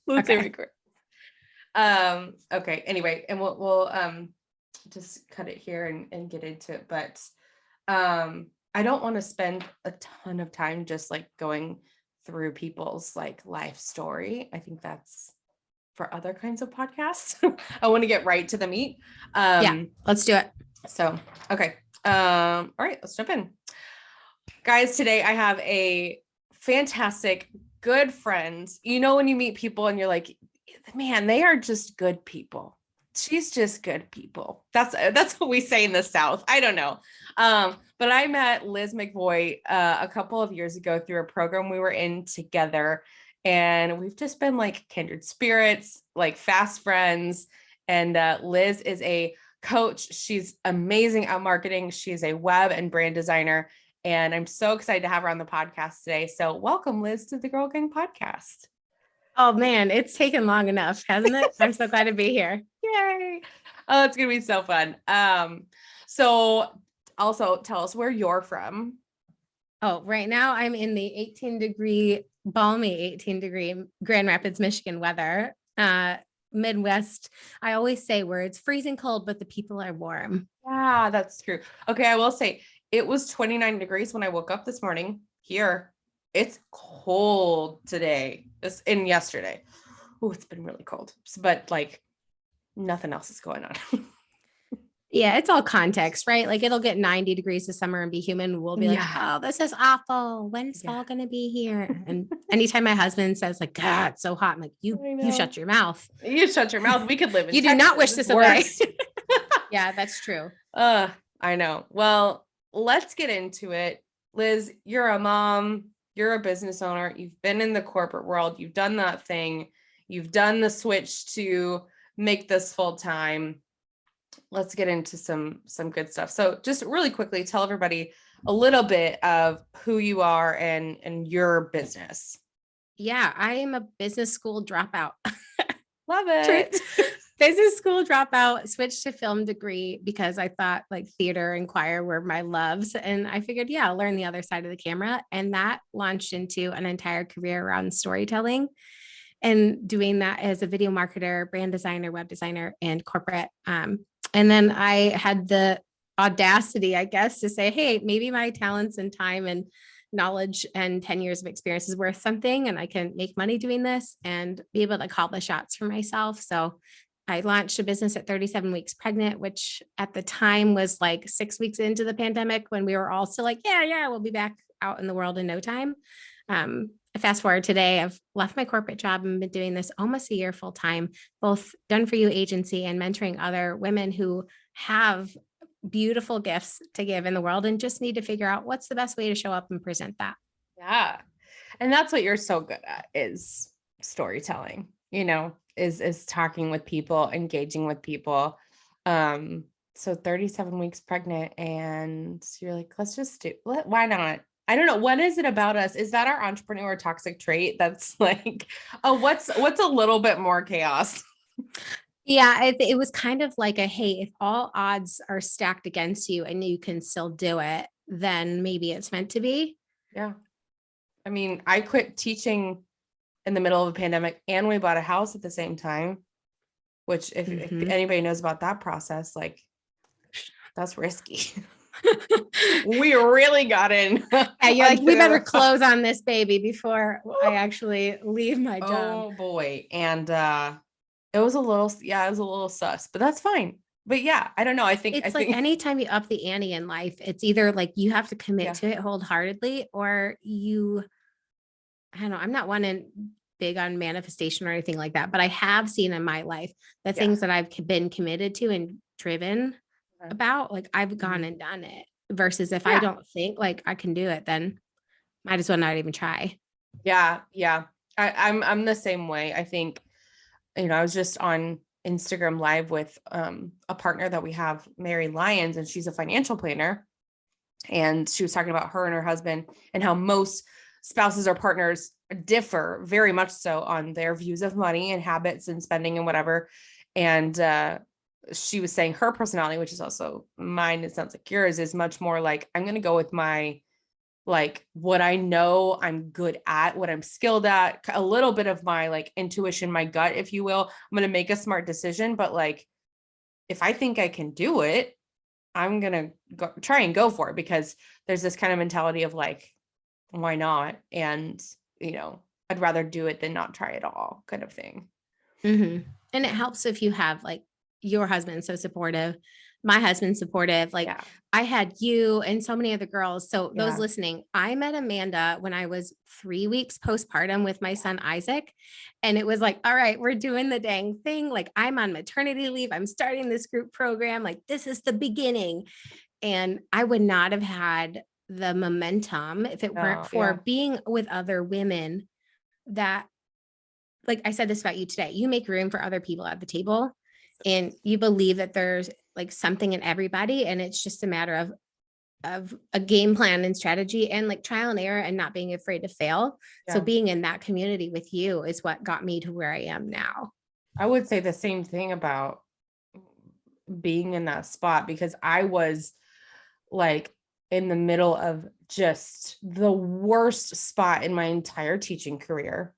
Let's Okay. record. Okay. Anyway, and we'll just cut it here and get into it. But I don't want to spend a ton of time just like going through people's like life story. I think that's for other kinds of podcasts. I want to get right to the meat. Yeah, let's do it. So, okay. All right, let's jump in. Guys, today I have a fantastic, good friends. You know, when you meet people and you're like, man, they are just good people. She's just good people. That's what we say in the South. I don't know. But I met Liz Mcvoy a couple of years ago through a program we were in together. And we've just been like kindred spirits, like fast friends. And Liz is a coach. She's amazing at marketing. She's a web and brand designer. And I'm so excited to have her on the podcast today. So welcome, Liz, to the Girl Gang podcast. Oh man, it's taken long enough, hasn't it? I'm so glad to be here. Yay. Oh, it's going to be so fun. So also tell us where you're from. Oh, right now I'm in the balmy 18 degree Grand Rapids, Michigan weather. Midwest. I always say where it's freezing cold, but the people are warm. Yeah, that's true. Okay. I will say it was 29 degrees when I woke up this morning here. It's cold today and yesterday. Oh, it's been really cold, but like nothing else is going on. Yeah, it's all context, right? Like it'll get 90 degrees this summer and be humid. We'll be like, oh, this is awful. When's fall going to be here? And anytime my husband says like, God, it's so hot. I'm like, you shut your mouth. You shut your mouth. We could live in You Texas. do not wish this away. Yeah, that's true. I know. Well, let's get into it. Liz, you're a mom. You're a business owner. You've been in the corporate world. You've done that thing. You've done the switch to make this full time. Let's get into some good stuff. So just really quickly, tell everybody a little bit of who you are and your business. Yeah, I am a business school dropout. Love it. Business school dropout, switched to film degree because I thought like theater and choir were my loves. And I figured, yeah, I'll learn the other side of the camera. And that launched into an entire career around storytelling and doing that as a video marketer, brand designer, web designer, and corporate. And then I had the audacity, I guess, to say, hey, maybe my talents and time and knowledge and 10 years of experience is worth something, and I can make money doing this and be able to call the shots for myself. So I launched a business at 37 weeks pregnant, which at the time was like 6 weeks into the pandemic when we were all still like, yeah, we'll be back out in the world in no time. Fast forward today, I've left my corporate job and been doing this almost a year full time, both Done For You agency and mentoring other women who have beautiful gifts to give in the world and just need to figure out what's the best way to show up and present that. Yeah. And that's what you're so good at is storytelling, is talking with people, engaging with people. So 37 weeks pregnant and you're like, let's just why not? I don't know. What is it about us? Is that our entrepreneur toxic trait? That's like, what's a little bit more chaos? Yeah, it was kind of like hey, if all odds are stacked against you and you can still do it, then maybe it's meant to be. Yeah. I mean, I quit teaching in the middle of a pandemic and we bought a house at the same time, which if anybody knows about that process, like that's risky. We really got in. Yeah, you're like, we better close on this baby before I actually leave my job. Oh boy. And it was a little sus, but that's fine. But yeah, I don't know. I think anytime you up the ante in life, it's either like you have to commit to it wholeheartedly or I don't know. I'm not big on manifestation or anything like that, but I have seen in my life the things that I've been committed to and driven about, like I've gone and done it versus if I don't think like I can do it, then might as well not even try. Yeah. Yeah. I'm the same way. I think, I was just on Instagram live with a partner that we have, Mary Lyons, and she's a financial planner. And she was talking about her and her husband and how most spouses or partners differ very much so on their views of money and habits and spending and whatever. And she was saying her personality, which is also mine, it sounds like yours, is much more like, I'm going to go with my like what I know I'm good at, what I'm skilled at, a little bit of my like intuition, my gut, if you will. I'm going to make a smart decision, but like, if I think I can do it, I'm going to try and go for it, because there's this kind of mentality of like, why not? And, I'd rather do it than not try at all, kind of thing. And it helps if you have like your husband so supportive, my husband's supportive. Like I had you and so many other girls. So those listening, I met Amanda when I was 3 weeks postpartum with my son, Isaac. And it was like, all right, we're doing the dang thing. Like I'm on maternity leave. I'm starting this group program. Like this is the beginning. And I would not have had the momentum if it weren't for being with other women that, like I said this about you today, you make room for other people at the table and you believe that there's like something in everybody. And it's just a matter of a game plan and strategy and like trial and error and not being afraid to fail. So being in that community with you is what got me to where I am now. I would say the same thing about being in that spot, because I was like in the middle of just the worst spot in my entire teaching career.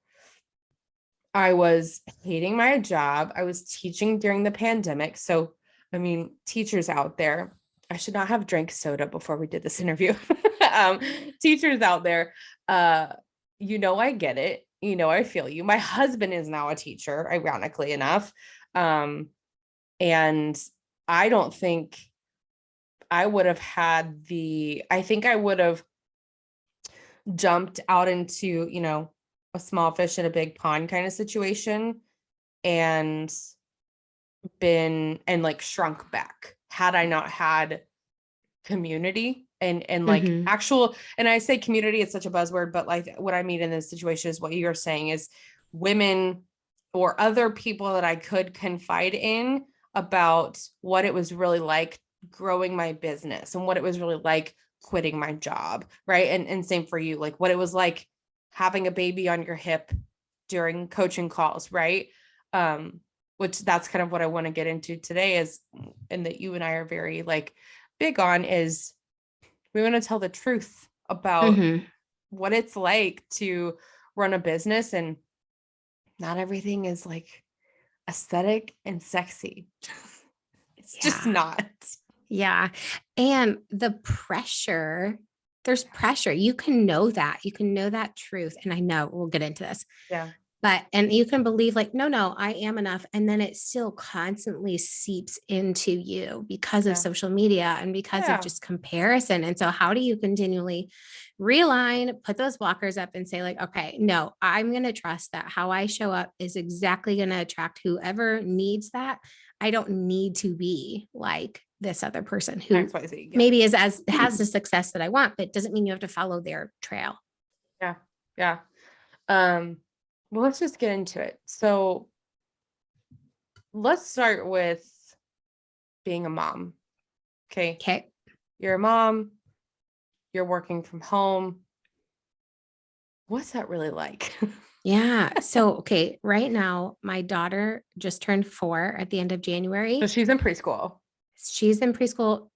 I was hating my job. I was teaching during the pandemic. So, I mean, teachers out there, I should not have drank soda before we did this interview. Teachers out there, I get it. I feel you. My husband is now a teacher, ironically enough. And I don't think I would have I think I would have jumped out into, a small fish in a big pond kind of situation and like shrunk back had I not had community and like actual, and I say community, it's such a buzzword, but like what I mean in this situation is what you're saying is women or other people that I could confide in about what it was really like growing my business and what it was really like quitting my job. Right. And same for you, like what it was like having a baby on your hip during coaching calls. Right. Which that's kind of what I want to get into today is, and that you and I are very like big on, is we want to tell the truth about what it's like to run a business, and not everything is like aesthetic and sexy. It's just not. Yeah. And the pressure, there's pressure. You can know that. You can know that truth. And I know we'll get into this. Yeah. But, and you can believe like, no, I am enough. And then it still constantly seeps into you because of social media and because of just comparison. And so how do you continually realign, put those blockers up and say like, okay, no, I'm going to trust that how I show up is exactly going to attract whoever needs that. I don't need to be like this other person who maybe has the success that I want, but it doesn't mean you have to follow their trail. Yeah. Yeah. Well, let's just get into it. So let's start with being a mom. Okay. You're a mom. You're working from home. What's that really like? Yeah. So, okay. Right now, my daughter just turned 4 at the end of January. So she's in preschool. She's in preschool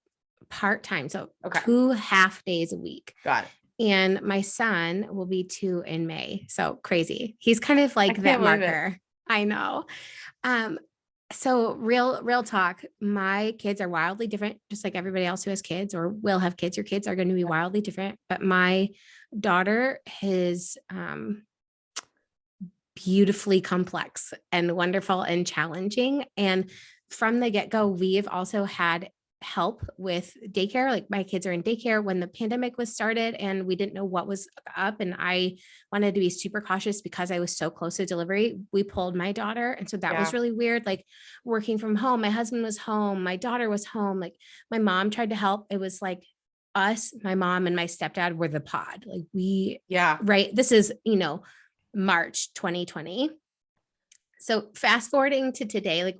part-time. So 2 half days a week. Got it. And my son will be 2 in May. So crazy. He's kind of like that marker. I know. So real talk, my kids are wildly different, just like everybody else who has kids or will have kids. Your kids are going to be wildly different. But my daughter is beautifully complex and wonderful and challenging. And from the get-go, we've also had help with daycare. Like my kids are in daycare when the pandemic was started and we didn't know what was up. And I wanted to be super cautious because I was so close to delivery. We pulled my daughter. And so that was really weird. Like working from home, my husband was home, my daughter was home. Like my mom tried to help. It was like us, my mom and my stepdad were the pod. Like right. This is, March 2020. So fast forwarding to today, like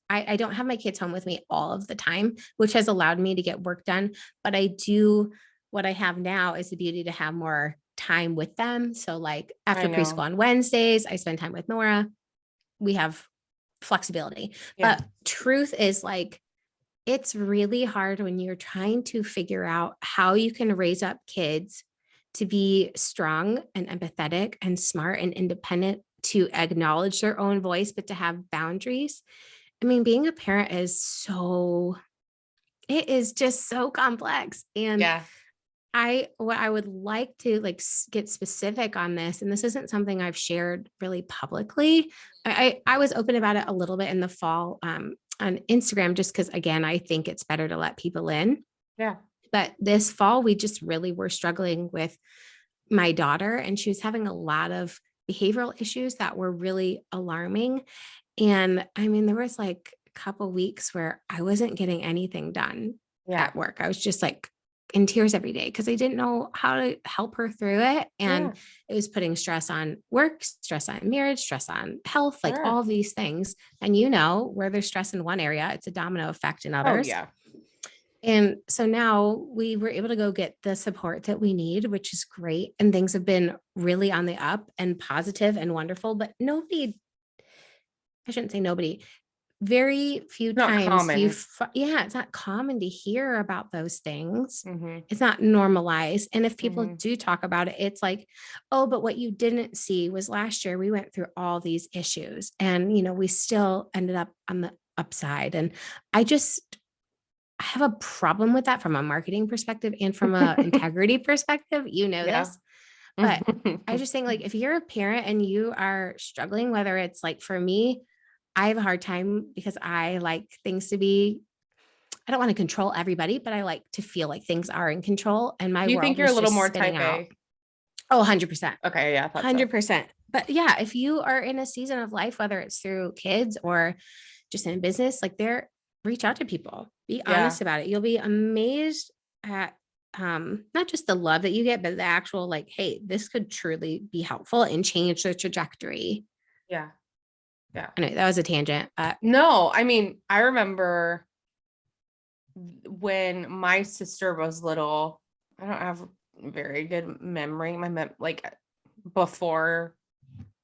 I don't have my kids home with me all of the time, which has allowed me to get work done. But what I have now is the beauty to have more time with them. So like after preschool on Wednesdays, I spend time with Nora. We have flexibility. But truth is like, it's really hard when you're trying to figure out how you can raise up kids to be strong and empathetic and smart and independent, to acknowledge their own voice, but to have boundaries. I mean, being a parent it is just so complex. And Yeah. what I would like to like get specific on this, and this isn't something I've shared really publicly. I was open about it a little bit in the fall on Instagram, just because again, I think it's better to let people in. Yeah. But this fall, we just really were struggling with my daughter, and she was having a lot of behavioral issues that were really alarming. And I mean, there was like a couple weeks where I wasn't getting anything done Yeah. at work. I was just like in tears every day because I didn't know how to help her through it. And Yeah. it was putting stress on work, stress on marriage, stress on health, like Sure. all these things. And where there's stress in one area, it's a domino effect in Oh, others. yeah. And so now we were able to go get the support that we need, which is great. And things have been really on the up and positive and wonderful, but I shouldn't say nobody, very few Not times common. it's not common to hear about those things. Mm-hmm. It's not normalized. And if people Mm-hmm. do talk about it, it's like, oh, but what you didn't see was last year we went through all these issues and, we still ended up on the upside. And I have a problem with that from a marketing perspective and from a integrity perspective, Yeah. this, but I just think like if you're a parent and you are struggling, whether it's like for me, I have a hard time because I like things to be, I don't want to control everybody, but I like to feel like things are in control and my Do you think world you're a was little just more spinning type out. A? Oh, 100%. Okay. Yeah. I thought so. 100%. But yeah, if you are in a season of life, whether it's through kids or just in business, like reach out to people, be Yeah. honest about it. You'll be amazed at not just the love that you get, but the actual like, hey, this could truly be helpful and change the trajectory. Yeah. Yeah. I know that was a tangent, but No, I mean, I remember when my sister was little, I don't have a very good memory. Like before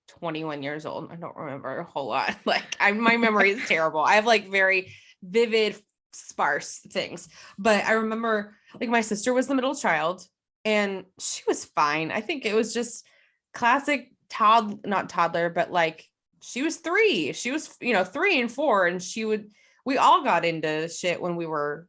21 years old, I don't remember a whole lot. Like my memory is terrible. I have like very vivid, sparse things. But I remember like my sister was the middle child and she was fine. I think it was just classic not toddler, but like she was 3. She was, 3 and 4, and we all got into shit when we were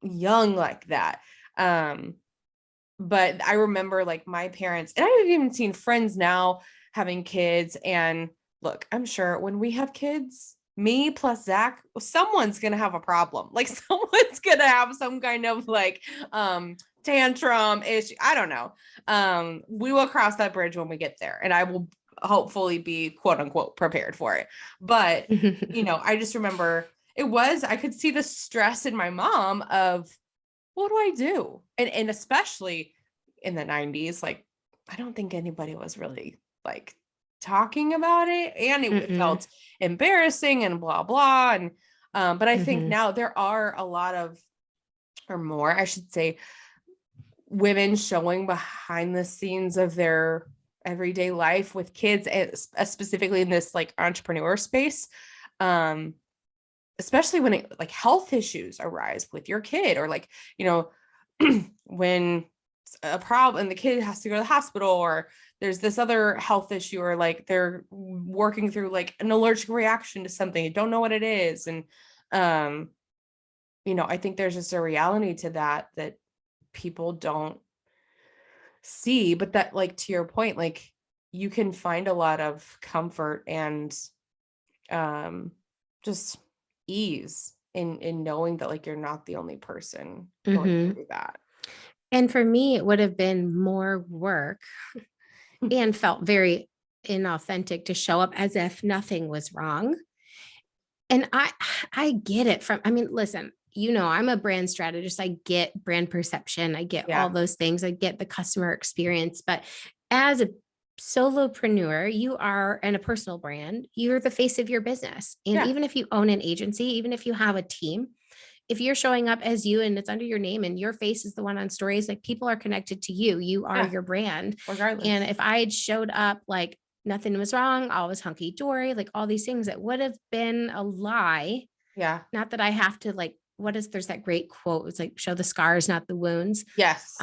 young like that. But I remember like my parents, and I've even seen friends now having kids. And look, I'm sure when we have kids, me plus Zach, someone's gonna have a problem. Like someone's gonna have some kind of like tantrum issue. I don't know. We will cross that bridge when we get there, and I will hopefully be quote unquote prepared for it. But I just remember I could see the stress in my mom of what do I do? And especially in the 90s, like I don't think anybody was really like talking about it, and it felt embarrassing and blah blah. And but I think now there are a lot of, or more, I should say, women showing behind the scenes of their everyday life with kids, specifically in this like entrepreneur space. Especially when like health issues arise with your kid, or like, when a problem and the kid has to go to the hospital, or there's this other health issue, or like they're working through like an allergic reaction to something, you don't know what it is. And, I think there's just a reality to that people don't see, but that, like, to your point, like you can find a lot of comfort and, just ease in knowing that like you're not the only person going through that. And for me, it would have been more work and felt very inauthentic to show up as if nothing was wrong. And I get it listen, I'm a brand strategist. I get brand perception. I get all those things. I get the customer experience. But as a solopreneur, you are, and a personal brand, you're the face of your business. And even if you own an agency, even if you have a team, if you're showing up as you and it's under your name and your face is the one on stories, like people are connected to you, you are your brand. Regardless. And if I had showed up like nothing was wrong, all was hunky dory, like all these things, it would have been a lie. Yeah. Not that I have to like, there's that great quote. It's like, show the scars, not the wounds. Yes.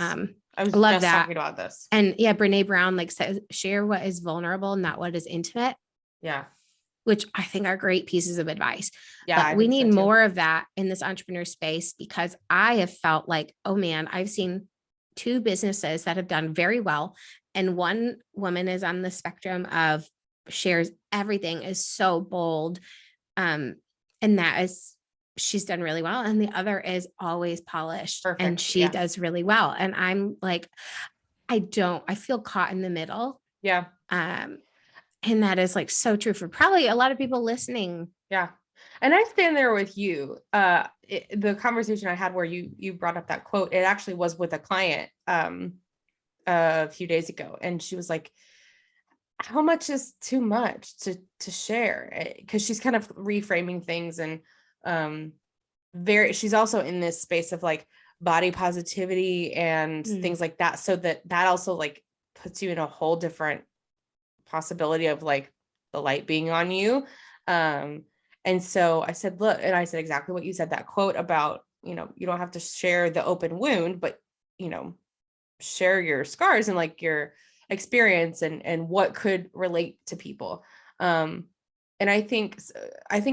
I was Love just that. talking about this. And yeah, Brene Brown like says, share what is vulnerable, not what is intimate. Yeah. Which I think are great pieces of advice. Yeah. I We think so need too. more of that in this entrepreneur space, because I have felt like, oh man, I've seen 2 businesses that have done very well. And one woman is on the spectrum of shares everything, is so bold. And that is, she's done really well. And the other is always polished. Perfect. And she Yeah. does really well. And I'm like, I feel caught in the middle. Yeah. And that is like so true for probably a lot of people listening. Yeah. And I stand there with you. The conversation I had where you brought up that quote, it actually was with a client a few days ago. And she was like, how much is too much to share? Because she's kind of reframing things, and she's also in this space of like body positivity and things like that. So that also like puts you in a whole different possibility of like the light being on you. And so I said, look, and I said exactly what you said, that quote about, you don't have to share the open wound, but, share your scars and like your experience and what could relate to people. And I think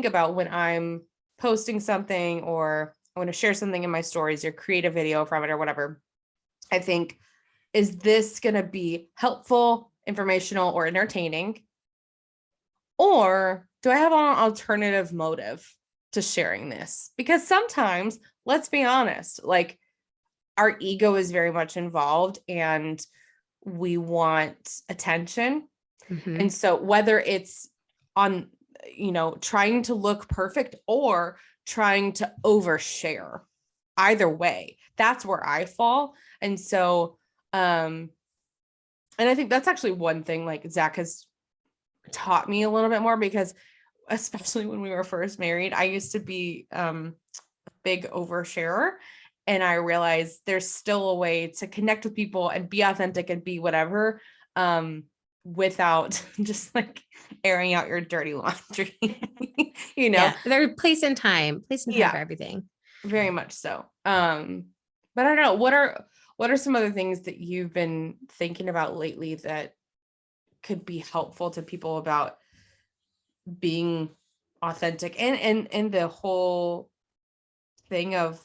about when I'm posting something or I want to share something in my stories or create a video from it or whatever, I think, is this going to be helpful, informational, or entertaining? Or do I have an alternative motive to sharing this? Because sometimes, let's be honest, like our ego is very much involved and we want attention. Mm-hmm. And so whether it's on, trying to look perfect or trying to overshare, either way, that's where I fall. And so, and I think that's actually one thing like Zach has taught me a little bit more, because especially when we were first married, I used to be a big oversharer. And I realized there's still a way to connect with people and be authentic and be whatever, without just like airing out your dirty laundry. Yeah, there's place and time for everything. Very much so. But I don't know, what are some other things that you've been thinking about lately that could be helpful to people about being authentic and the whole thing of,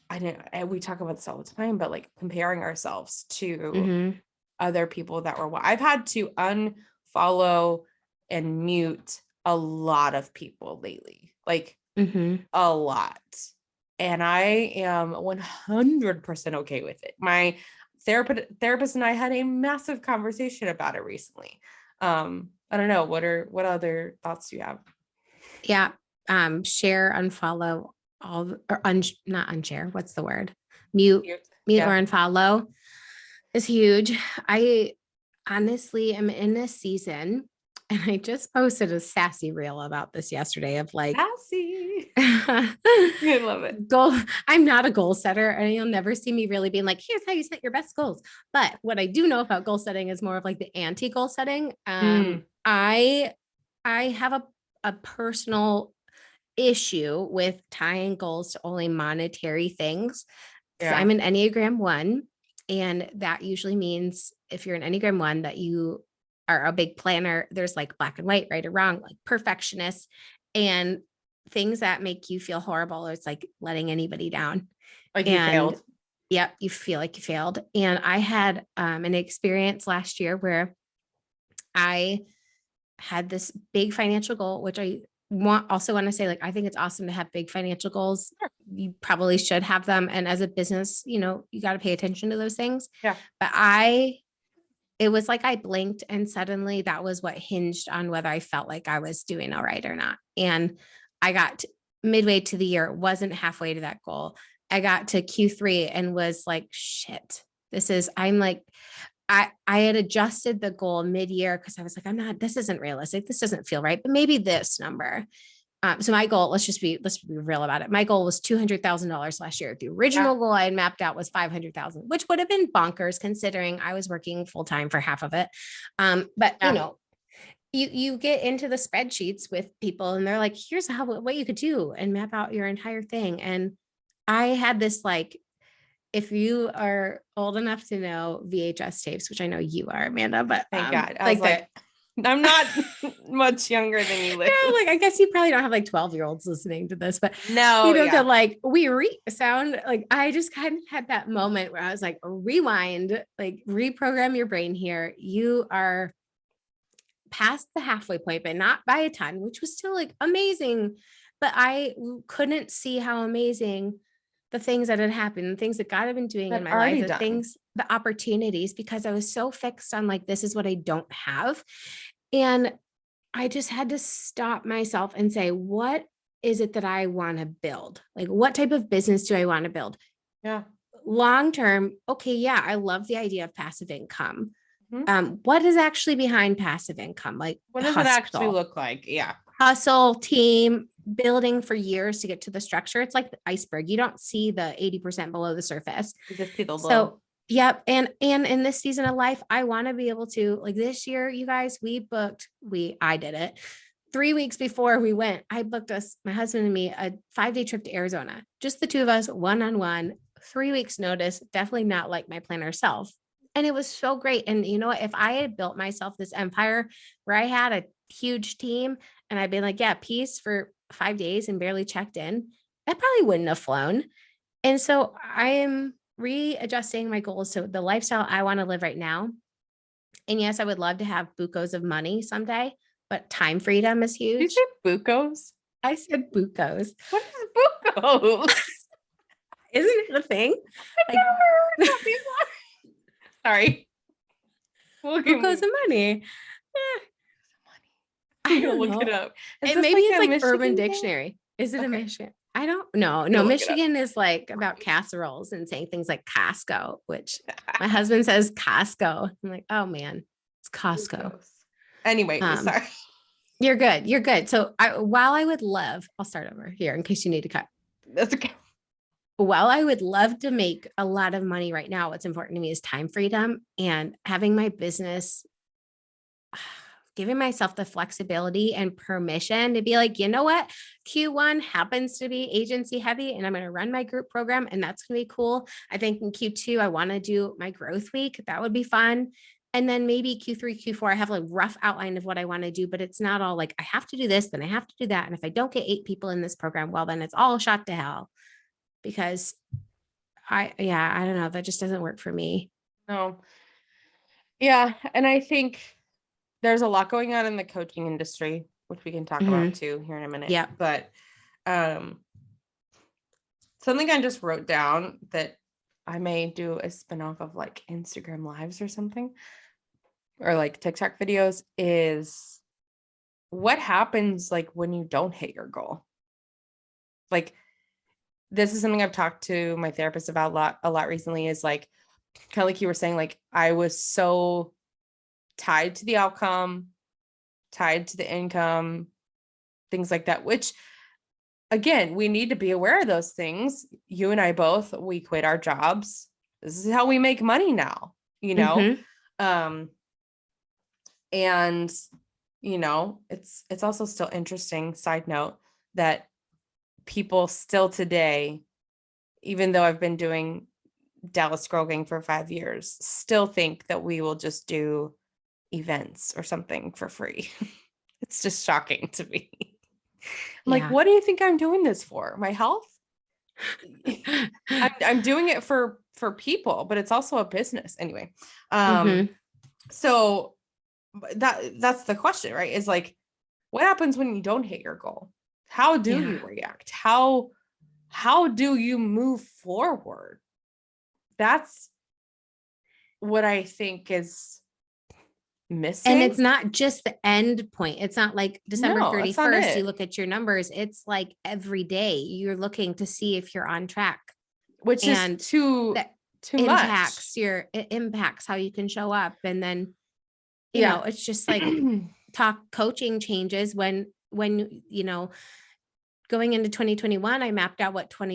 I know, and we talk about this all the time, but like comparing ourselves to other people that were, I've had to unfollow and mute a lot of people lately, like a lot. And I am 100% okay with it. My therapist and I had a massive conversation about it recently. I don't know, what other thoughts do you have? Yeah. Share, unfollow, not unshare. What's the word? Mute or unfollow is huge. I honestly am in this season, and I just posted a sassy reel about this yesterday of like, sassy. I love it. I'm not a goal setter, and you'll never see me really being like, here's how you set your best goals. But what I do know about goal setting is more of like the anti-goal setting. I have a personal issue with tying goals to only monetary things, because I'm an Enneagram 1, and that usually means if you're an Enneagram 1 that you are a big planner. There's like black and white, right or wrong, like perfectionist, and things that make you feel horrible. It's like letting anybody down. Like you failed. Yep. You feel like you failed. And I had an experience last year where I had this big financial goal, which I also want to say, like, I think it's awesome to have big financial goals. Sure. You probably should have them. And as a business, you got to pay attention to those things. Yeah. But it was like I blinked and suddenly that was what hinged on whether I felt like I was doing all right or not. And I got midway to the year, wasn't halfway to that goal. I got to Q3 and was like, shit, I had adjusted the goal mid-year because I was like, this isn't realistic. This doesn't feel right, but maybe this number. So my goal, let's be real about it. My goal was $200,000 last year. The original goal I had mapped out was 500,000, which would have been bonkers considering I was working full-time for half of it. But you get into the spreadsheets with people and they're like, here's what you could do and map out your entire thing. And I had this like if you are old enough to know VHS tapes, which I know you are, Amanda, but thank God. I was like, I'm not much younger than you, Liz. Yeah, like I guess you probably don't have like 12-year-olds listening to this, but No, that like sound like I just kind of had that moment where I was like, rewind, like reprogram your brain here. You are past the halfway point, but not by a ton, which was still like amazing. But I couldn't see how amazing the things that had happened, the things that God had been doing in my life, the things, the opportunities, because I was so fixed on like, this is what I don't have. And I just had to stop myself and say, what is it that I want to build? Like, what type of business do I want to build? Yeah. Long term, okay, yeah, I love the idea of passive income. Mm-hmm. What is actually behind passive income? Like, what does it actually look like? Yeah. Hustle, team, building for years to get to the structure. It's like the iceberg. You don't see the 80% below the surface. You just see the so yep. And in this season of life, I want to be able to, like this year, you guys, I did it 3 weeks before we went. I booked my husband and me, a 5-day trip to Arizona, just the two of us, one-on-one, 3 weeks notice, definitely not like my planner self. And it was so great. And you know what, if I had built myself this empire where I had a huge team and I'd been like, yeah, peace for 5 days and barely checked in, I probably wouldn't have flown. And so I am readjusting my goals to the lifestyle I want to live right now. And yes, I would love to have bucos of money someday, but time freedom is huge. You said bucos? I said bucos. What is bucos? Isn't it a thing? I've never heard that before. Sorry. Bucos of money. I don't look it up. And maybe it's like Urban Dictionary. Is it a Michigan? I don't know. No, Michigan is like about casseroles and saying things like Costco, which my husband says Costco. I'm like, oh man, it's Costco. Anyway, sorry. You're good. You're good. So while I would love, I'll start over here in case you need to cut. That's okay. While I would love to make a lot of money right now, what's important to me is time freedom and having my business, giving myself the flexibility and permission to be like, you know what, Q1 happens to be agency heavy and I'm going to run my group program and that's going to be cool. I think in Q2, I want to do my growth week. That would be fun. And then maybe Q3, Q4, I have a rough outline of what I want to do, but it's not all like, I have to do this, then I have to do that. And if I don't get 8 people in this program, well, then it's all shot to hell because I don't know. That just doesn't work for me. No. Yeah. And I think there's a lot going on in the coaching industry, which we can talk about too here in a minute. Yeah. But something I just wrote down that I may do a spinoff of like Instagram lives or something, or like TikTok videos, is what happens like when you don't hit your goal. Like, this is something I've talked to my therapist about a lot recently, is like, kind of like you were saying, like I was so tied to the outcome, tied to the income, things like that, which again, we need to be aware of those things. You and I both, we quit our jobs. This is how we make money now, you know? And you know, it's also still interesting, side note, that people still today, even though I've been doing Dallas Girl Gang for 5 years, still think that we will just do events or something for free. It's just shocking to me. Like, what do you think I'm doing this for? My health? I'm doing it for people, but it's also a business anyway. So that's the question, right? Is like, what happens when you don't hit your goal? How do you react? How do you move forward? That's what I think is missing. And it's not just the end point. It's not like December 31st, you look at your numbers. It's like every day you're looking to see if you're on track, which is too impacts much. It impacts how you can show up. And then, you know, it's just like coaching changes when, you know, going into 2021, I mapped out what going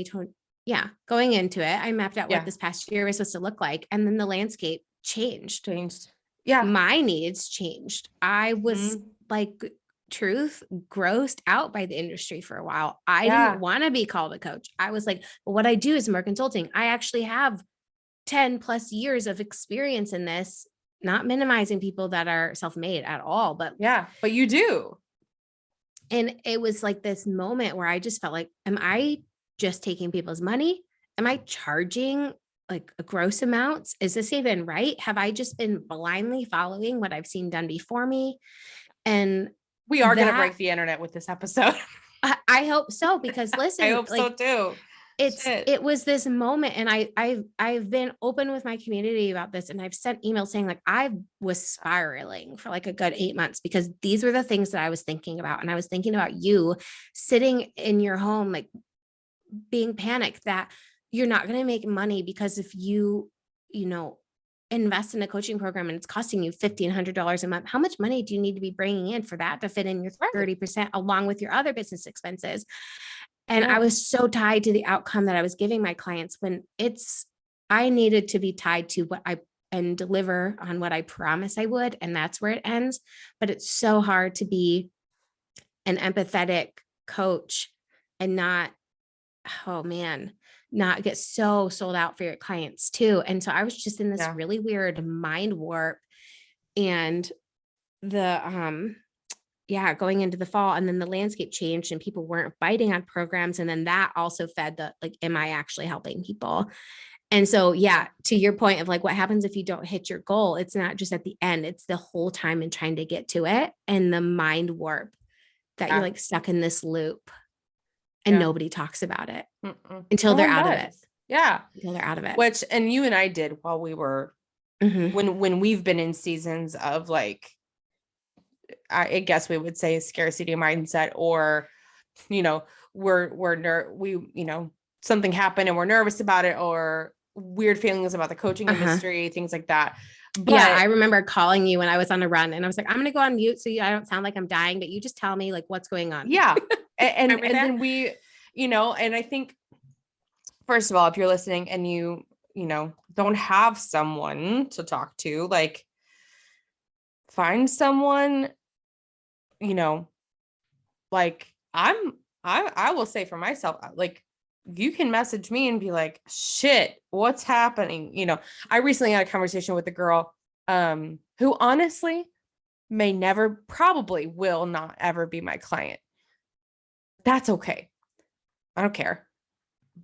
into it, I mapped out what this past year was supposed to look like. And then the landscape changed. Yeah. My needs changed. I was like truth, grossed out by the industry for a while. I Yeah. didn't want to be called a coach. I was like, well, what I do is more consulting. I actually have 10 plus years of experience in this, not minimizing people that are self-made at all, but Yeah, but you do. and it was like this moment where I just felt like, am I just taking people's money? Am I charging like a gross amounts? Is this even right? Have I just been blindly following what I've seen done before me? And We are going to that break the internet with this episode. I hope so, because I listen, hope so like too. Shit. it was this moment, and I've been open with my community about this, and I've sent emails saying like I was spiraling for like a good 8 months because these were the things that I was thinking about, and I was thinking about you sitting in your home like being panicked that you're not going to make money because if you know invest in a coaching program and it's costing you $1,500 a month, how much money do you need to be bringing in for that to fit in your 30% along with your other business expenses? And I was so tied to the outcome that I was giving my clients when I needed to be tied to what I and deliver on what I promise I would. And that's where it ends. But it's so hard to be an empathetic coach and not, oh man, not get so sold out for your clients too. And so I was just in this really weird mind warp, and going into the fall, and then the landscape changed and people weren't biting on programs. And then that also fed the, like, am I actually helping people? And so, to your point of like, what happens if you don't hit your goal? It's not just at the end, it's the whole time and trying to get to it, and the mind warp that you're like stuck in this loop and nobody talks about it until they're out of it. Yeah. Until they're out of it. Which, and you and I did while we were, when we've been in seasons of like, I guess we would say scarcity mindset, or, something happened and we're nervous about it, or weird feelings about the coaching industry, things like that. But I remember calling you when I was on a run, and I was like, I'm going to go on mute so I don't sound like I'm dying, but you just tell me like what's going on. Yeah. And then we, and I think, first of all, if you're listening and you don't have someone to talk to, like, find someone, like I will say for myself, like, you can message me and be like, shit, what's happening? I recently had a conversation with a girl, who honestly probably will not ever be my client. That's okay. I don't care.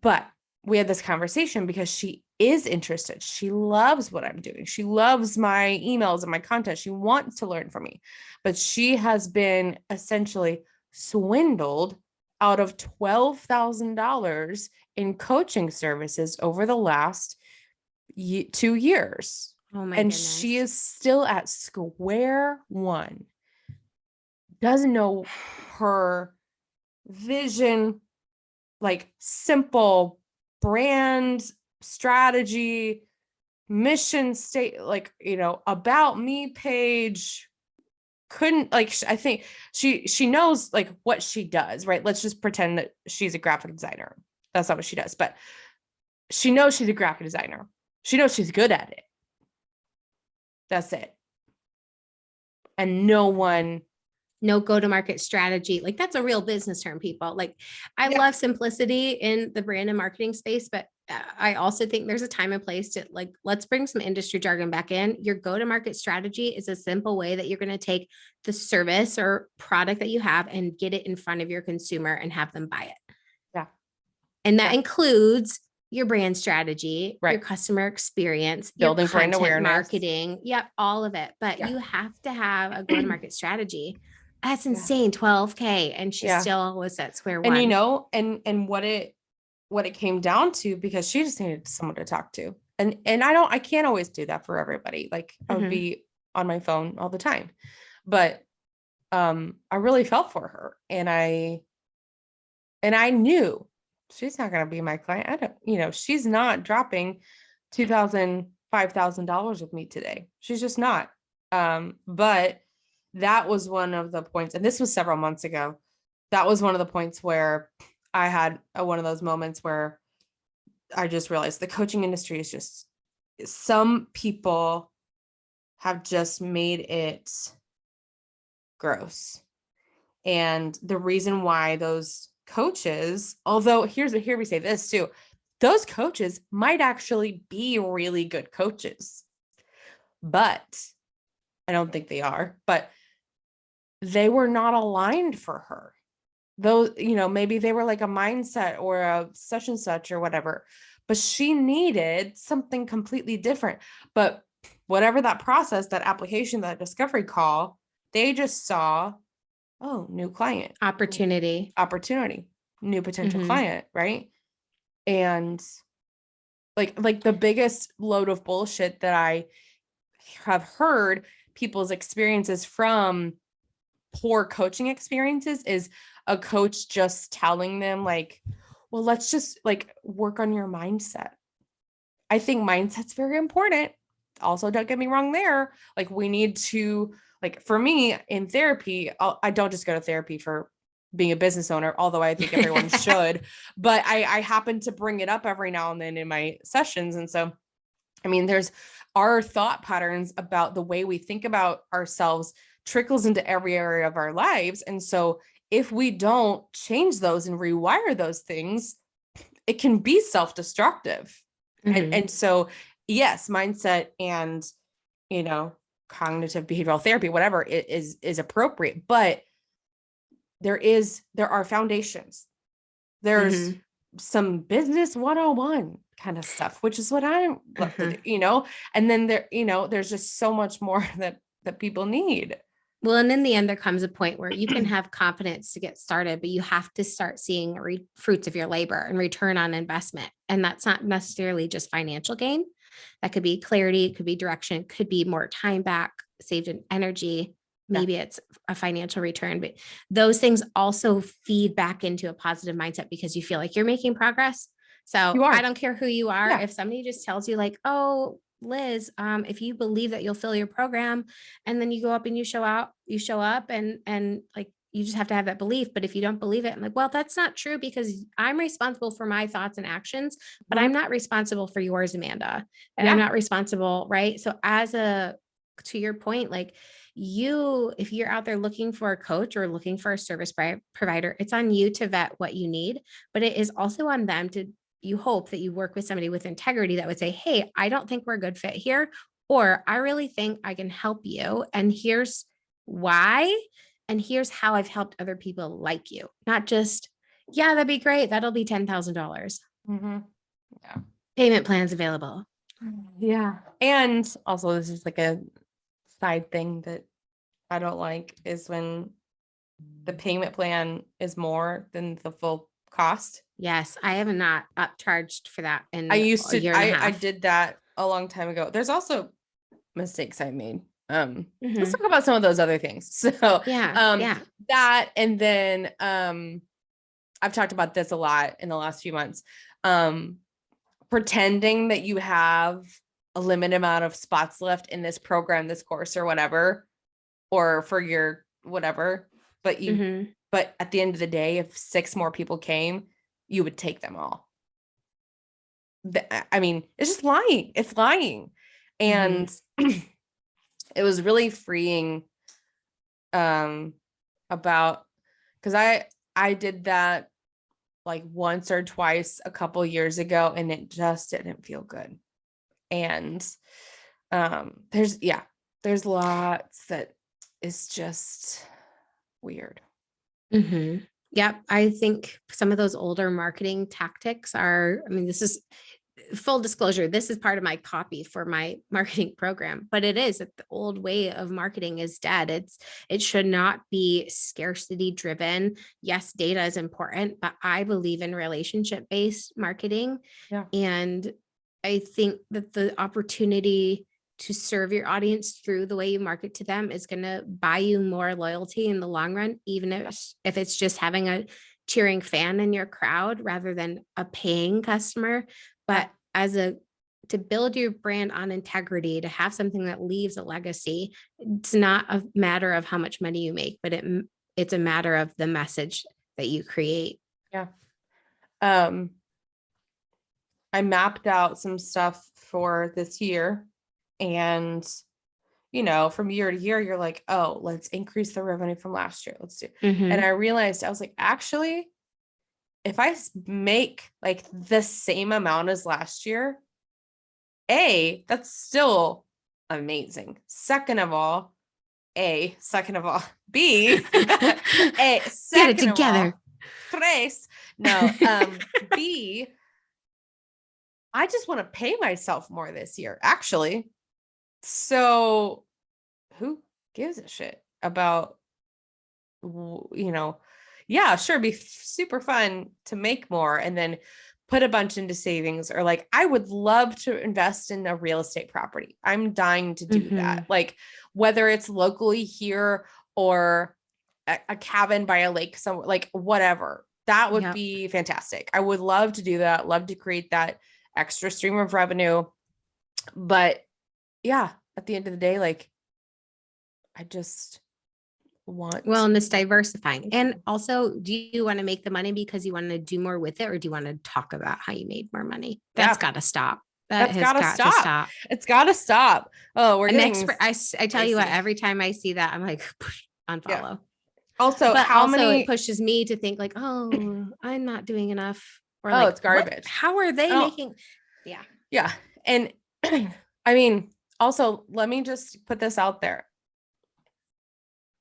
But we had this conversation because she is interested. She loves what I'm doing. She loves my emails and my content. She wants to learn from me, but she has been essentially swindled out of $12,000 in coaching services over the last 2 years. Oh my and goodness. She is still at square one. Doesn't know her vision, like simple brand strategy, mission state, like, about me page. Couldn't, like, I think she knows like what she does, right? Let's just pretend that she's a graphic designer. That's not what she does, but she knows she's a graphic designer. She knows she's good at it. That's it. And no go-to-market strategy. Like, that's a real business term, people. Like, I love simplicity in the brand and marketing space, but I also think there's a time and place to, like, let's bring some industry jargon back in. Your go-to-market strategy is a simple way that you're going to take the service or product that you have and get it in front of your consumer and have them buy it. Yeah. And that includes your brand strategy, your customer experience, building your brand awareness, marketing. Yep. All of it. But you have to have a go-to-market strategy. That's insane. $12,000. And she still was at square one. And what it came down to, because she just needed someone to talk to. And I can't always do that for everybody. Like, I would be on my phone all the time, but I really felt for her. And I knew she's not going to be my client. She's not dropping $2,000, $5,000 with me today. She's just not. But that was one of the points, and this was several months ago. That was one of the points where I had one of those moments where I just realized the coaching industry is just, some people have just made it gross. And the reason why those coaches, although here we say this too, those coaches might actually be really good coaches, but I don't think they are, but they were not aligned for her. Those, maybe they were like a mindset or a such and such or whatever, but she needed something completely different. But whatever that process, that application, that discovery call, they just saw, oh, new client, Opportunity, new potential client, right? And like the biggest load of bullshit that I have heard people's experiences from poor coaching experiences is a coach just telling them like, well, let's just like work on your mindset. I think mindset's very important. Also, don't get me wrong there. Like we need to, like for me in therapy, I don't just go to therapy for being a business owner, although I think everyone should, but I happen to bring it up every now and then in my sessions. And so, I mean, there's our thought patterns about the way we think about ourselves trickles into every area of our lives. And so if we don't change those and rewire those things, it can be self-destructive. And so, yes, mindset and, cognitive behavioral therapy, whatever is appropriate, but there are foundations. There's some business 101 kind of stuff, which is what I love to do, and then there's just so much more that people need. Well, and in the end, there comes a point where you can have confidence to get started, but you have to start seeing fruits of your labor and return on investment. And that's not necessarily just financial gain. That could be clarity, it could be direction, it could be more time back, saved in energy. Maybe it's a financial return, but those things also feed back into a positive mindset because you feel like you're making progress. So I don't care who you are. If somebody just tells you like, oh, Liz, if you believe that you'll fill your program and then you go up and you show up and like, you just have to have that belief. But if you don't believe it, I'm like, well, that's not true because I'm responsible for my thoughts and actions, but I'm not responsible for yours, Amanda. And I'm not responsible. Right. So to your point, like if you're out there looking for a coach or looking for a service provider, it's on you to vet what you need, but it is also on them you hope that you work with somebody with integrity that would say, hey, I don't think we're a good fit here, or I really think I can help you. And here's why. And here's how I've helped other people like you. Not just, yeah, that'd be great. That'll be $10,000. Yeah. Payment plans available. Yeah. And also this is like a side thing that I don't like is when the payment plan is more than the full cost. Yes, I have not upcharged for that in I used to, a year and a half. I did that a long time ago. There's also mistakes I made. Let's talk about some of those other things. So that, and then I've talked about this a lot in the last few months. Pretending that you have a limited amount of spots left in this program, this course or whatever, or for your whatever, but but at the end of the day, if 6 more people came, you would take them all. I mean, it's just lying. It's lying. And it was really freeing because I did that like once or twice a couple years ago and it just didn't feel good. And there's lots that is just weird. Yep. I think some of those older marketing tactics this is full disclosure. This is part of my copy for my marketing program, but it is that the old way of marketing is dead. It should not be scarcity driven. Yes, data is important, but I believe in relationship-based marketing. Yeah. And I think that the opportunity to serve your audience through the way you market to them is going to buy you more loyalty in the long run, even if it's just having a cheering fan in your crowd rather than a paying customer. But to build your brand on integrity, to have something that leaves a legacy, it's not a matter of how much money you make, but it's a matter of the message that you create. Yeah. I mapped out some stuff for this year and from year to year, you're like, oh, let's increase the revenue from last year. Let's do. Mhm. And I realized, I was like, actually, if I make like the same amount as last year, that's still amazing. Second of all, B, Get it together. Tres. No, B, I just want to pay myself more this year, actually. So who gives a shit about, yeah, sure, be super fun to make more and then put a bunch into savings, or like, I would love to invest in a real estate property. I'm dying to do that. Like, whether it's locally here or a cabin by a lake somewhere, like whatever, that would be fantastic. I would love to do that. Love to create that extra stream of revenue. But yeah, at the end of the day, like, I just want and it's diversifying. And also, do you want to make the money because you want to do more with it, or do you want to talk about how you made more money? That's got to stop. That's got to stop. It's got to stop. Oh, we're getting I tell you what, every time I see that, I'm like, unfollow. Yeah. Also, it pushes me to think like, oh, I'm not doing enough. Or it's garbage. How are they making? Yeah. Yeah. And I mean, also, let me just put this out there.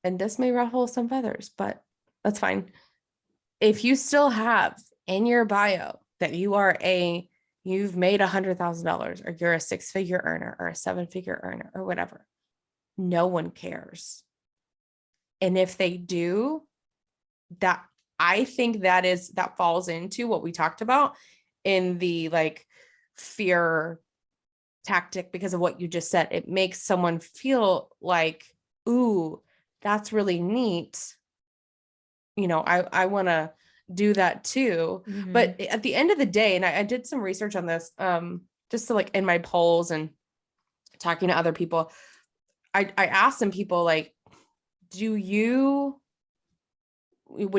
And this may ruffle some feathers, but that's fine. If you still have in your bio that you've made $100,000, or you're a 6-figure earner or a 7-figure earner or whatever, no one cares. And if they do, that, I think that falls into what we talked about in the like fear tactic, because of what you just said. It makes someone feel like, ooh, that's really neat. I want to do that too. But at the end of the day, and I did some research on this, just to like in my polls and talking to other people, I asked some people, like, when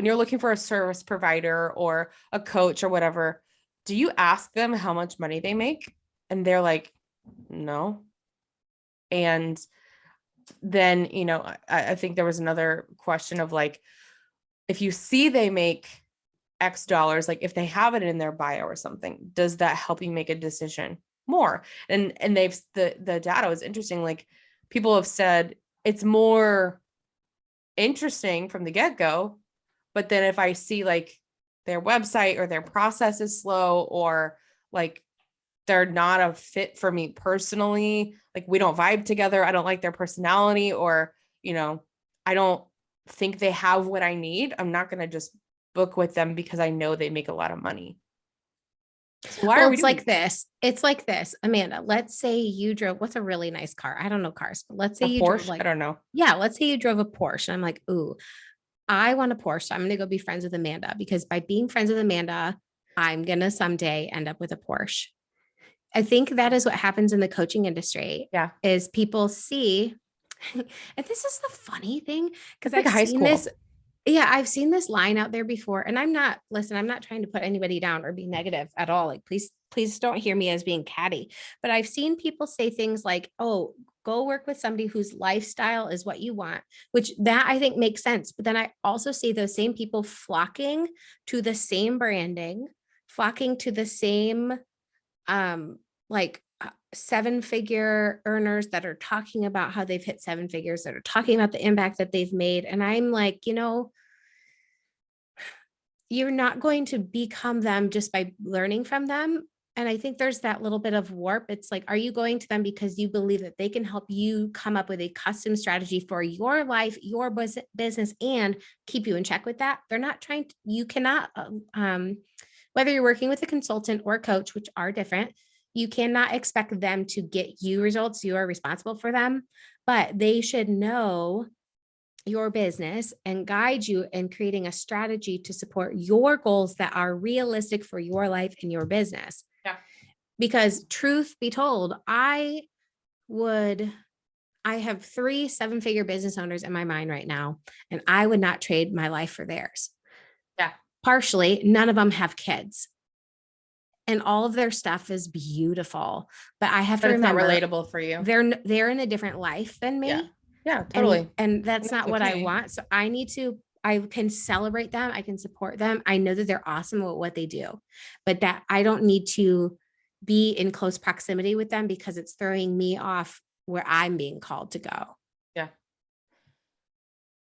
you're looking for a service provider or a coach or whatever, do you ask them how much money they make? And they're like, no. And then, I think there was another question of like, if you see they make X dollars, like if they have it in their bio or something, does that help you make a decision more? And the data was interesting. Like, people have said it's more interesting from the get-go, but then if I see like their website or their process is slow, or like they're not a fit for me personally, like we don't vibe together, I don't like their personality, or I don't think they have what I need, I'm not going to just book with them because I know they make a lot of money. So why are we like this? It's like this, Amanda. Let's say you drove, what's a really nice car? I don't know cars, but let's say you Porsche? drove like, I don't know. Yeah. Let's say you drove a Porsche. And I'm like, ooh, I want a Porsche. So I'm going to go be friends with Amanda, because by being friends with Amanda, I'm going to someday end up with a Porsche. I think that is what happens in the coaching industry. Yeah. Is people see, and this is the funny thing, because like I've seen this. Yeah, I've seen this line out there before, and I'm not trying to put anybody down or be negative at all. Like, please don't hear me as being catty, but I've seen people say things like, oh, go work with somebody whose lifestyle is what you want, which that I think makes sense. But then I also see those same people flocking to the same branding, flocking to the same, like 7-figure earners that are talking about how they've hit 7 figures, that are talking about the impact that they've made. And I'm like, you're not going to become them just by learning from them. And I think there's that little bit of warp. It's like, are you going to them because you believe that they can help you come up with a custom strategy for your life, your business, and keep you in check with that? They're not trying to, you cannot, whether you're working with a consultant or a coach, which are different, you cannot expect them to get you results. You are responsible for them, but they should know your business and guide you in creating a strategy to support your goals that are realistic for your life and your business. Yeah. Because truth be told, I have 3 7-figure business owners in my mind right now, and I would not trade my life for theirs. Yeah. Partially, none of them have kids. and all of their stuff is beautiful, but I have to But it's not remember relatable for you. they're in a different life than Yeah. me. Yeah, totally. And that's not what I okay. want. So I can celebrate them. I can support them. I know that they're awesome at what they do, but that I don't need to be in close proximity with them because it's throwing me off where I'm being called to go. Yeah.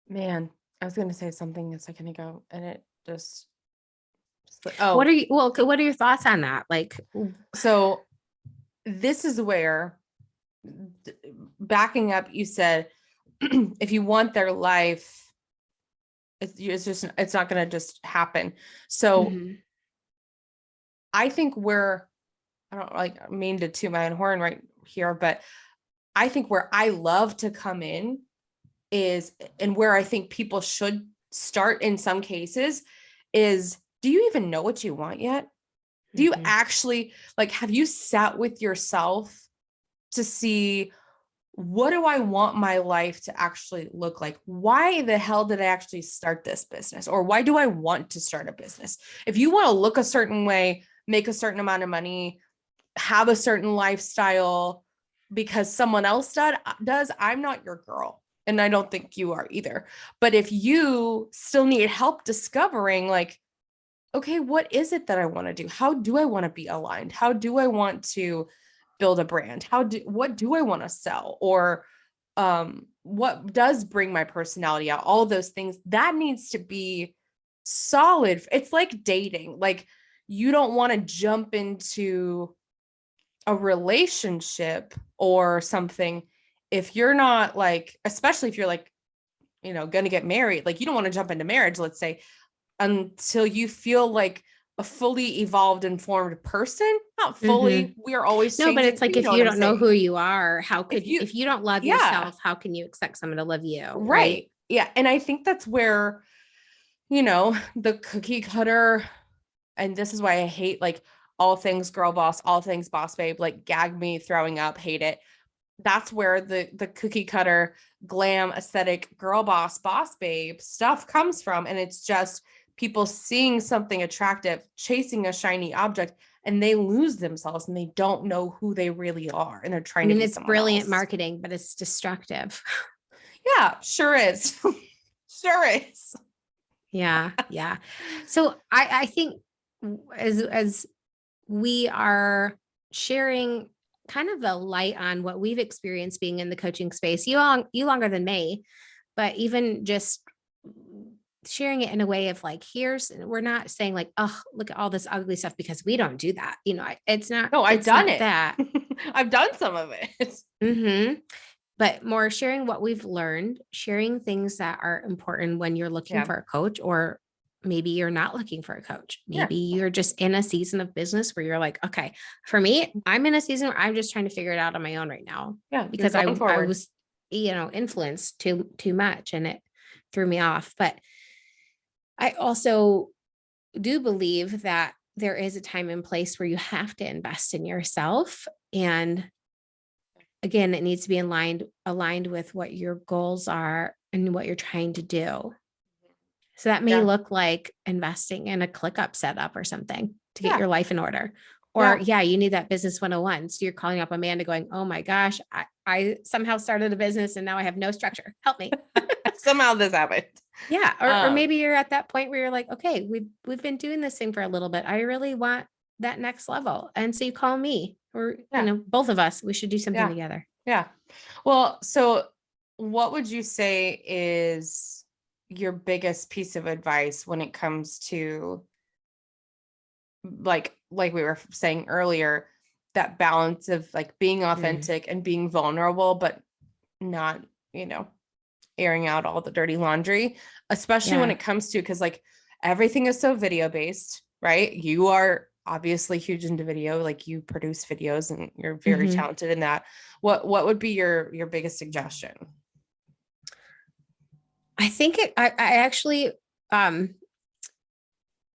Man, I was going to say something a second ago and it just oh. What are your thoughts on that? Like, So this is where backing up, you said, if you want their life, it's not going to just happen. So mhm. I think I don't like mean to toot my own horn right here, but I think where I love to come in is, and where I think people should start in some cases is, do you even know what you want yet? Do you actually, like, have you sat with yourself to see, what do I want my life to actually look like? Why the hell did I actually start this business? Or why do I want to start a business? If you want to look a certain way, make a certain amount of money, have a certain lifestyle because someone else does, I'm not your girl. And I don't think you are either. But if you still need help discovering, like, okay, what is it that I want to do? How do I want to be aligned? How do I want to build a brand? What do I want to sell? Or what does bring my personality out? All those things that needs to be solid. It's like dating. Like, you don't want to jump into a relationship or something if you're not, like, especially if you're like, going to get married, like, you don't want to jump into marriage, let's say, until you feel like a fully evolved, informed person. Not fully. We are always No, but changing. it's like, You if know what you I'm don't know who saying? you are, how could You, if you don't love yeah, yourself, how can you expect someone to love you? right. Yeah. And I think that's where, the cookie cutter, and this is why I hate, like, all things girl boss, all things boss babe, like, gag me, throwing up, hate it. That's where the cookie cutter, glam, aesthetic, girl boss, boss babe stuff comes from. And it's just people seeing something attractive, chasing a shiny object, and they lose themselves and they don't know who they really are. And they're trying to be It's someone brilliant else. marketing, but it's destructive. Yeah, sure is. Sure is. Yeah. Yeah. So I think as we are sharing kind of the light on what we've experienced being in the coaching space, you longer than me, but even just sharing it in a way of like, we're not saying like, oh, look at all this ugly stuff, because we don't do that. It's not, No, I've it's done not it. that. I've done some of it. But more sharing what we've learned, sharing things that are important when you're looking Yeah. for a coach, or maybe you're not looking for a coach. Yeah. Maybe you're just in a season of business where you're like, okay, for me, I'm in a season where I'm just trying to figure it out on my own right now. Yeah. Because You're going I forward. was, influenced too much, and it threw me off. But I also do believe that there is a time and place where you have to invest in yourself. And again, it needs to be aligned with what your goals are and what you're trying to do. So that may look like investing in a ClickUp setup or something to get your life in order. Or you need that business 101. So you're calling up Amanda going, oh my gosh, I somehow started a business and now I have no structure. Help me. Somehow this happened. Yeah. Or maybe you're at that point where you're like, okay, we've been doing this thing for a little bit. I really want that next level. And so you call me, or, both of us, we should do something together. Yeah. Well, so what would you say is your biggest piece of advice when it comes to, like we were saying earlier, that balance of, like, being authentic and being vulnerable, but not, airing out all the dirty laundry, especially when it comes to, because, like, everything is so video based, right? You are obviously huge into video, like, you produce videos and you're very talented in that. What would be your biggest suggestion? I think I actually,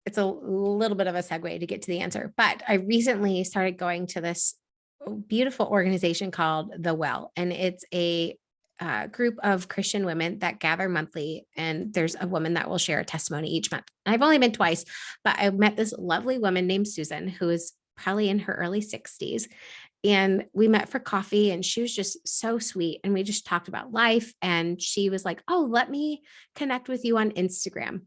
it's a little bit of a segue to get to the answer, but I recently started going to this beautiful organization called The Well, and it's a group of Christian women that gather monthly, and there's a woman that will share a testimony each month. I've only been twice, but I met this lovely woman named Susan, who is probably in her early 60s. And we met for coffee and she was just so sweet. And we just talked about life. And she was like, oh, let me connect with you on Instagram.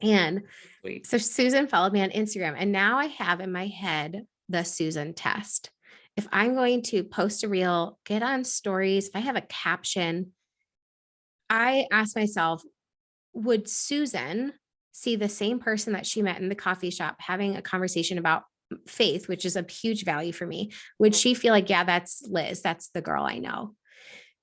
And Sweet. so Susan followed me on Instagram. And now I have in my head the Susan test. If I'm going to post a reel, get on stories, if I have a caption, I ask myself, would Susan see the same person that she met in the coffee shop having a conversation about faith, which is a huge value for me? Would she feel like, yeah, that's Liz, that's the girl I know?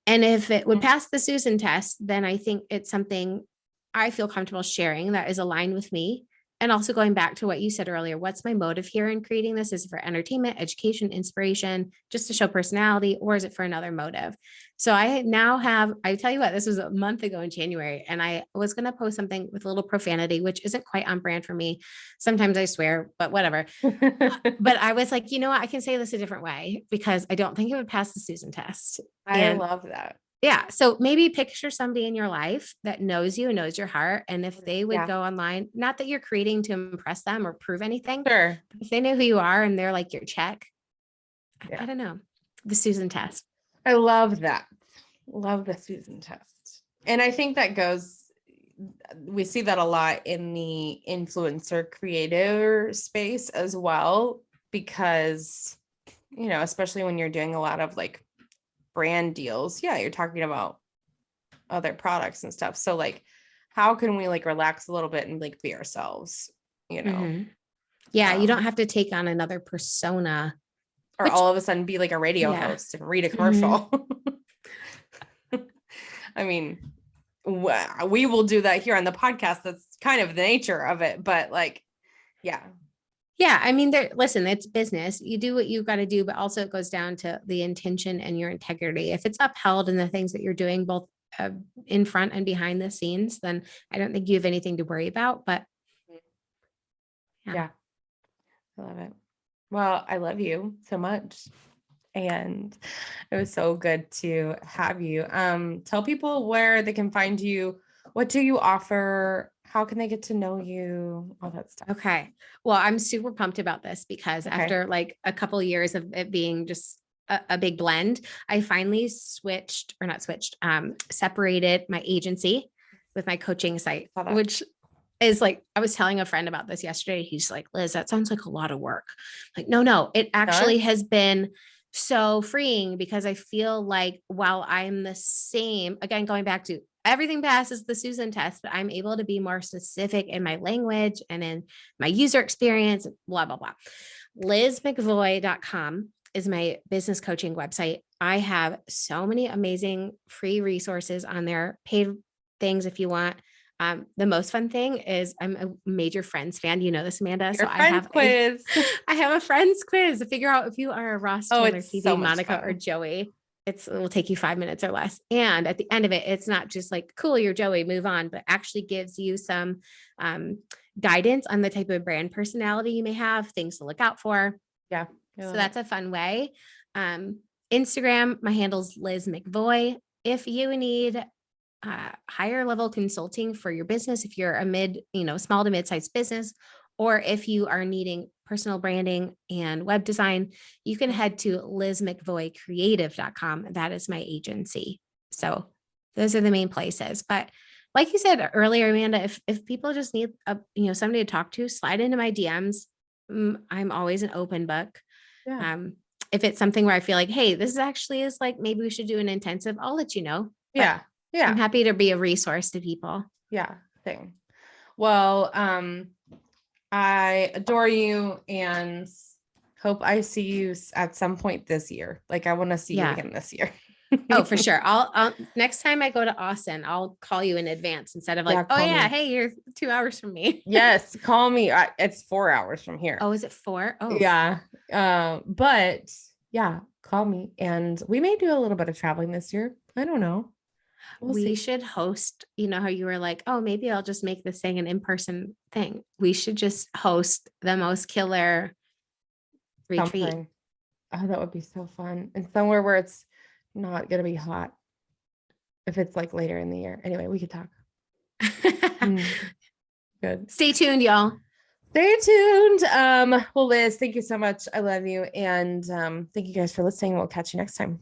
And if it would pass the Susan test, then I think it's something I feel comfortable sharing that is aligned with me. And also going back to what you said earlier, what's my motive here in creating this? Is it for entertainment, education, inspiration, just to show personality, or is it for another motive? So I now have, I tell you what, this was a month ago in January, and I was going to post something with a little profanity, which isn't quite on brand for me. Sometimes I swear, but whatever. But I was like, you know what? I can say this a different way because I don't think it would pass the Susan test. I love that. Yeah. So maybe picture somebody in your life that knows you and knows your heart. And if they would go online, not that you're creating to impress them or prove anything, Sure. but if they know who you are and they're like your check, Yeah. I don't know, the Susan test. I love that. Love the Susan test. And I think that we see that a lot in the influencer creator space as well, because, especially when you're doing a lot of like brand deals, you're talking about other products and stuff. So like, how can we like relax a little bit and like be ourselves, Mm-hmm. Yeah. You don't have to take on another persona or all of a sudden be like a radio host and read a commercial. I mean, we will do that here on the podcast. That's kind of the nature of it, but like, yeah. I mean, listen, it's business. You do what you've got to do, but also it goes down to the intention and your integrity. If it's upheld in the things that you're doing, both in front and behind the scenes, then I don't think you have anything to worry about. But yeah, I love it. Well, I love you so much. And it was so good to have you. Tell people where they can find you. What do you offer? How can they get to know you? All that stuff. Okay. Well, I'm super pumped about this because after like a couple of years of it being just a big blend, I finally separated my agency with my coaching site, which is like, I was telling a friend about this yesterday. He's like, Liz, that sounds like a lot of work. Like, no, it actually has been so freeing because I feel like while I'm the same, again, going back to everything passes the Susan test, but I'm able to be more specific in my language and in my user experience, blah, blah, blah. LizMcvoy.com is my business coaching website. I have so many amazing free resources on there, paid things if you want. The most fun thing is I'm a major Friends fan. You know this, Amanda. So I have quiz. I have a Friends quiz to figure out if you are a Ross, Chandler, Phoebe, so Monica, fun. or Joey. It will take you 5 minutes or less. And at the end of it, it's not just like, cool, you're Joey, move on, but actually gives you some guidance on the type of brand personality you may have, things to look out for. Yeah. So that's a fun way. Instagram, my handle's Liz Mcvoy. If you need higher level consulting for your business, if you're a small to mid-sized business, or if you are needing personal branding and web design, you can head to lizmcvoycreative.com. That is my agency. So those are the main places. But like you said earlier, Amanda, if people just need somebody to talk to, slide into my DMs. I'm always an open book. Yeah. If it's something where I feel like, hey, this actually is like, maybe we should do an intensive, I'll let you know. But yeah. I'm happy to be a resource to people. Yeah. Thing. Well, I adore you and hope I see you at some point this year. Like I want to see you again this year. Oh, for sure. I'll next time I go to Austin, I'll call you in advance instead of like, hey, you're 2 hours from me. Yes. Call me. It's 4 hours from here. Oh, is it 4? Oh, yeah. But yeah, call me and we may do a little bit of traveling this year. I don't know. We should host, how you were like, oh, maybe I'll just make this thing an in-person thing. We should just host the most killer retreat. Something. Oh, that would be so fun. And somewhere where it's not going to be hot. If it's like later in the year. Anyway, we could talk. Good. Stay tuned, y'all. Stay tuned. Well, Liz, thank you so much. I love you. And thank you guys for listening. We'll catch you next time.